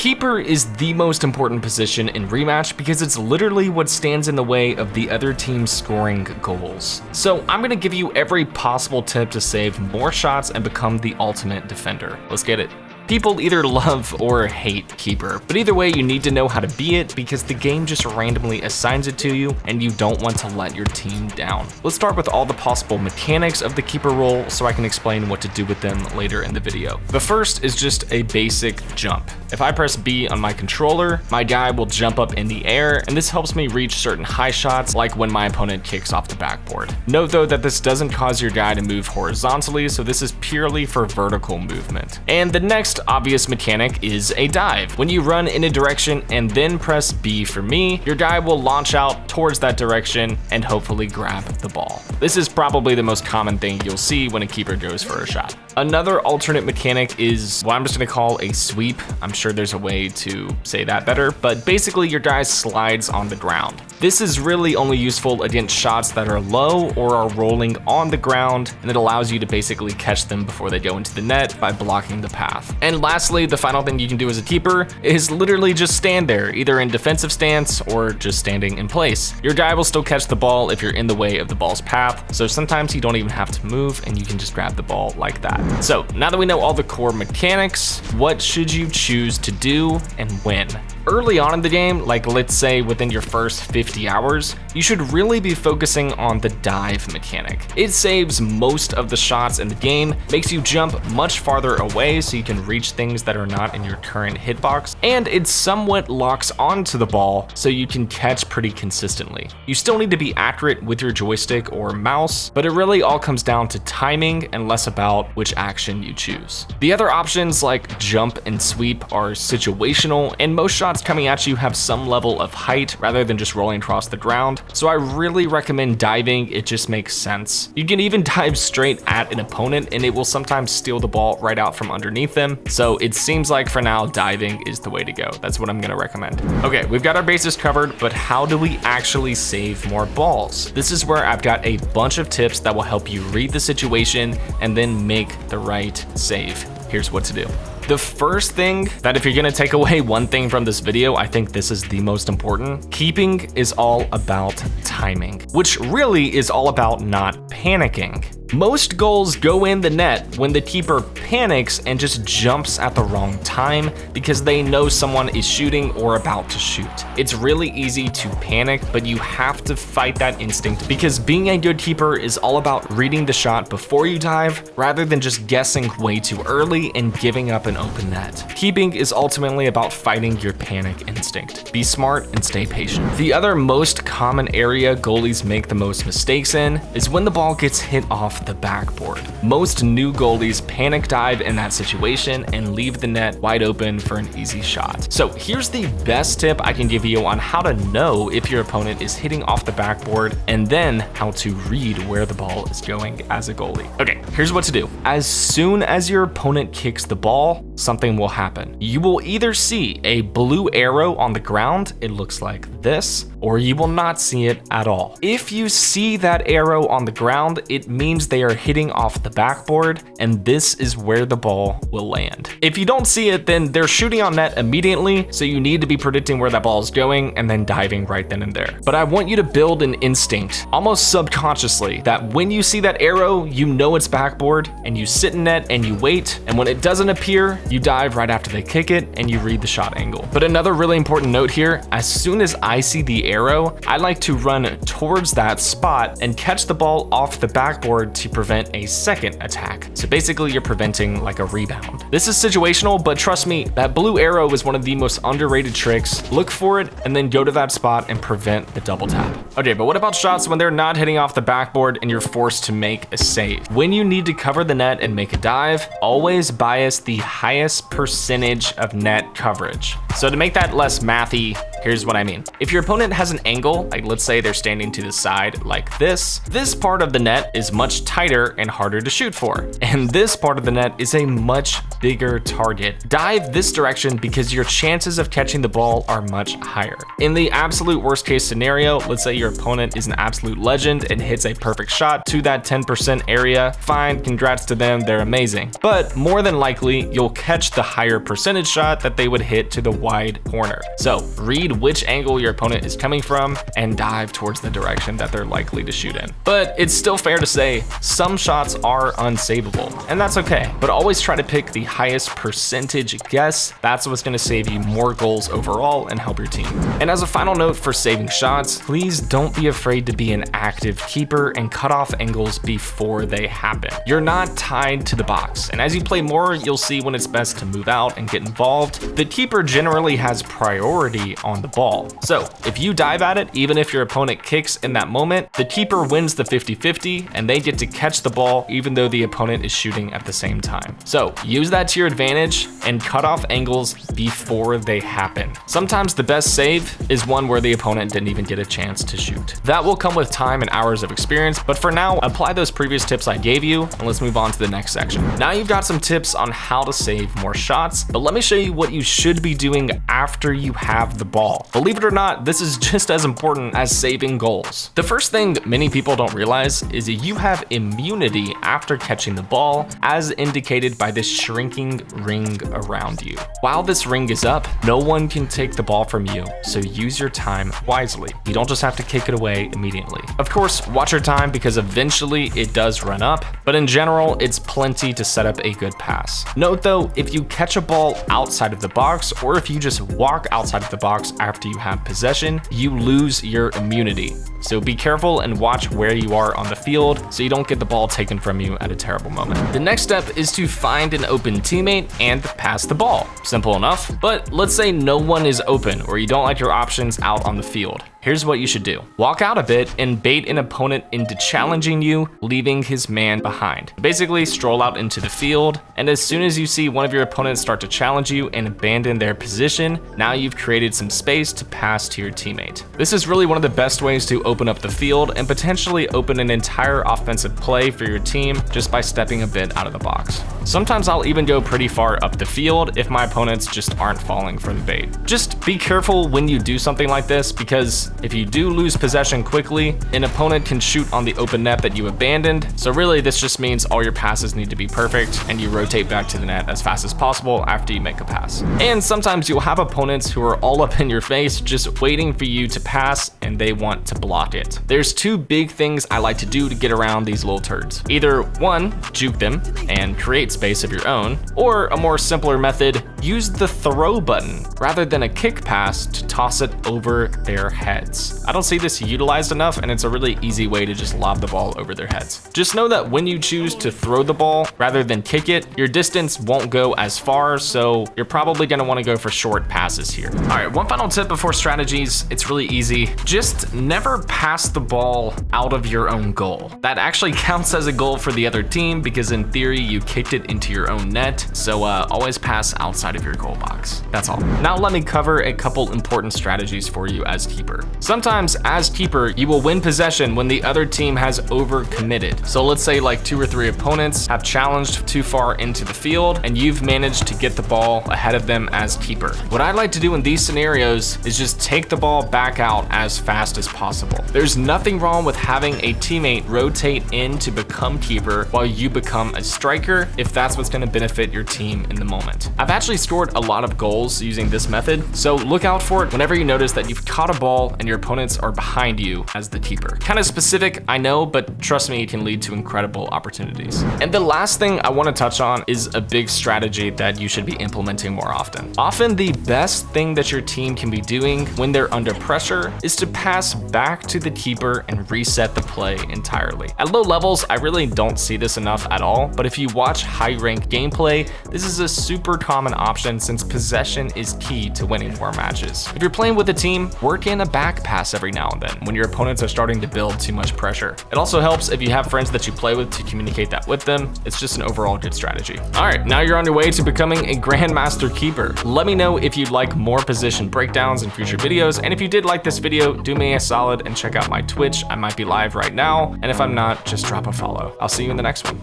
keeper is the most important position in Rematch because it's literally what stands in the way of the other team scoring goals. So I'm gonna give you every possible tip to save more shots and become the ultimate defender. Let's get it. People either love or hate keeper, but either way you need to know how to be it because the game just randomly assigns it to you and you don't want to let your team down. Let's start with all the possible mechanics of the keeper role so I can explain what to do with them later in the video. The first is just a basic jump. If I press B on my controller, my guy will jump up in the air, and this helps me reach certain high shots like when my opponent kicks off the backboard. Note though that this doesn't cause your guy to move horizontally, so this is purely for vertical movement. And the next obvious mechanic is a dive. When you run in a direction and then press B for me, your guy will launch out towards that direction and hopefully grab the ball. This is probably the most common thing you'll see when a keeper goes for a shot. Another alternate mechanic is what I'm just gonna call a sweep. I'm sure there's a way to say that better, but basically your guy slides on the ground. This is really only useful against shots that are low or are rolling on the ground, and it allows you to basically catch them before they go into the net by blocking the path. And lastly, the final thing you can do as a keeper is literally just stand there, either in defensive stance or just standing in place. Your guy will still catch the ball if you're in the way of the ball's path, so sometimes you don't even have to move and you can just grab the ball like that. So now that we know all the core mechanics, what should you choose to do and when? Early on in the game, like let's say within your first 50 hours, you should really be focusing on the dive mechanic. It saves most of the shots in the game, makes you jump much farther away so you can reach things that are not in your current hitbox, and it somewhat locks onto the ball so you can catch pretty consistently. You still need to be accurate with your joystick or mouse, but it really all comes down to timing and less about which action you choose. The other options like jump and sweep are situational, and most shots coming at you have some level of height rather than just rolling across the ground, so I really recommend diving. It just makes sense. You can even dive straight at an opponent and it will sometimes steal the ball right out from underneath them, so it seems like for now diving is the way to go. That's what I'm gonna recommend. Okay, we've got our bases covered, but how do we actually save more balls? This is where I've got a bunch of tips that will help you read the situation and then make the right save. Here's what to do. The first thing that if you're gonna take away one thing from this video, I think this is the most important. Keeping is all about timing, which really is all about not panicking. Most goals go in the net when the keeper panics and just jumps at the wrong time because they know someone is shooting or about to shoot. It's really easy to panic, but you have to fight that instinct because being a good keeper is all about reading the shot before you dive rather than just guessing way too early and giving up an open net. Keeping is ultimately about fighting your panic instinct. Be smart and stay patient. The other most common area goalies make the most mistakes in is when the ball gets hit off the backboard. Most new goalies panic dive in that situation and leave the net wide open for an easy shot. So here's the best tip I can give you on how to know if your opponent is hitting off the backboard and then how to read where the ball is going as a goalie. Okay, here's what to do. As soon as your opponent kicks the ball, something will happen. You will either see a blue arrow on the ground, it looks like this, or you will not see it at all. If you see that arrow on the ground, it means they are hitting off the backboard, and this is where the ball will land. If you don't see it, then they're shooting on net immediately, so you need to be predicting where that ball is going and then diving right then and there. But I want you to build an instinct, almost subconsciously, that when you see that arrow, you know it's backboard, and you sit in net and you wait, and when it doesn't appear, you dive right after they kick it and you read the shot angle. But another really important note here, as soon as I see the arrow, I like to run towards that spot and catch the ball off the backboard to prevent a second attack. So basically you're preventing like a rebound. This is situational, but trust me, that blue arrow is one of the most underrated tricks. Look for it and then go to that spot and prevent the double tap. Okay, but what about shots when they're not hitting off the backboard and you're forced to make a save? When you need to cover the net and make a dive, always bias the highest percentage of net coverage. So to make that less mathy, Here's what I mean. If your opponent has an angle, like let's say they're standing to the side like this part of the net is much tighter and harder to shoot for. And this part of the net is a much bigger target. Dive this direction because your chances of catching the ball are much higher. In the absolute worst case scenario, let's say your opponent is an absolute legend and hits a perfect shot to that 10% area, fine, congrats to them, they're amazing. But more than likely, you'll catch the higher percentage shot that they would hit to the wide corner. So read which angle your opponent is coming from and dive towards the direction that they're likely to shoot in. But it's still fair to say some shots are unsavable, and that's okay. But always try to pick the highest percentage guess. That's what's gonna save you more goals overall and help your team. And as a final note for saving shots, please don't be afraid to be an active keeper and cut off angles before they happen. You're not tied to the box, and as you play more, you'll see when it's best to move out and get involved. The keeper generally has priority on the ball. So if you dive at it, even if your opponent kicks in that moment, the keeper wins the 50-50 and they get to catch the ball even though the opponent is shooting at the same time. So use that to your advantage and cut off angles before they happen. Sometimes the best save is one where the opponent didn't even get a chance to shoot. That will come with time and hours of experience, but for now, apply those previous tips I gave you, and let's move on to the next section. Now you've got some tips on how to save more shots, but let me show you what you should be doing after you have the ball. Believe it or not, this is just as important as saving goals. The first thing many people don't realize is that you have immunity after catching the ball, as indicated by this shrinking ring around you. While this ring is up, no one can take the ball from you, so use your time wisely. You don't just have to kick it away immediately. Of course, watch your time because eventually it does run up, but in general, it's plenty to set up a good pass. Note though, if you catch a ball outside of the box, or if you just walk outside of the box after you have possession, you lose your immunity. So be careful and watch where you are on the field so you don't get the ball taken from you at a terrible moment. The next step is to find an open teammate and pass the ball. Simple enough, but let's say no one is open or you don't like your options out on the field. Here's what you should do. Walk out a bit and bait an opponent into challenging you, leaving his man behind. Basically, stroll out into the field, and as soon as you see one of your opponents start to challenge you and abandon their position, now you've created some space to pass to your teammate. This is really one of the best ways to open up the field and potentially open an entire offensive play for your team just by stepping a bit out of the box. Sometimes I'll even go pretty far up the field if my opponents just aren't falling for the bait. Just be careful when you do something like this, because if you do lose possession quickly, an opponent can shoot on the open net that you abandoned. So really, this just means all your passes need to be perfect and you rotate back to the net as fast as possible after you make a pass. And sometimes you'll have opponents who are all up in your face just waiting for you to pass and they want to block it. There's two big things I like to do to get around these little turds. Either one, juke them and create space of your own, or a more simpler method, use the throw button rather than a kick pass to toss it over their heads. I don't see this utilized enough, and it's a really easy way to just lob the ball over their heads. Just know that when you choose to throw the ball rather than kick it, your distance won't go as far, so you're probably gonna wanna go for short passes here. All right, one final tip before strategies, it's really easy. Just never pass the ball out of your own goal. That actually counts as a goal for the other team because in theory, you kicked it into your own net, so always pass outside of your goal box. That's all. Now let me cover a couple important strategies for you as keeper. Sometimes as keeper, you will win possession when the other team has overcommitted. So let's say like 2 or 3 opponents have challenged too far into the field and you've managed to get the ball ahead of them as keeper. What I like to do in these scenarios is just take the ball back out as fast as possible. There's nothing wrong with having a teammate rotate in to become keeper while you become a striker if that's what's going to benefit your team in the moment. I've actually scored a lot of goals using this method, so look out for it whenever you notice that you've caught a ball and your opponents are behind you as the keeper. Kind of specific, I know, but trust me, it can lead to incredible opportunities. And the last thing I want to touch on is a big strategy that you should be implementing more often. Often the best thing that your team can be doing when they're under pressure is to pass back to the keeper and reset the play entirely. At low levels, I really don't see this enough at all, but if you watch high-ranked gameplay, this is a super common option since possession is key to winning more matches. If you're playing with a team, work in a back pass every now and then when your opponents are starting to build too much pressure. It also helps if you have friends that you play with to communicate that with them. It's just an overall good strategy. All right, now you're on your way to becoming a Grandmaster Keeper. Let me know if you'd like more position breakdowns in future videos, and if you did like this video, do me a solid and check out my Twitch. I might be live right now, and if I'm not, just drop a follow. I'll see you in the next one.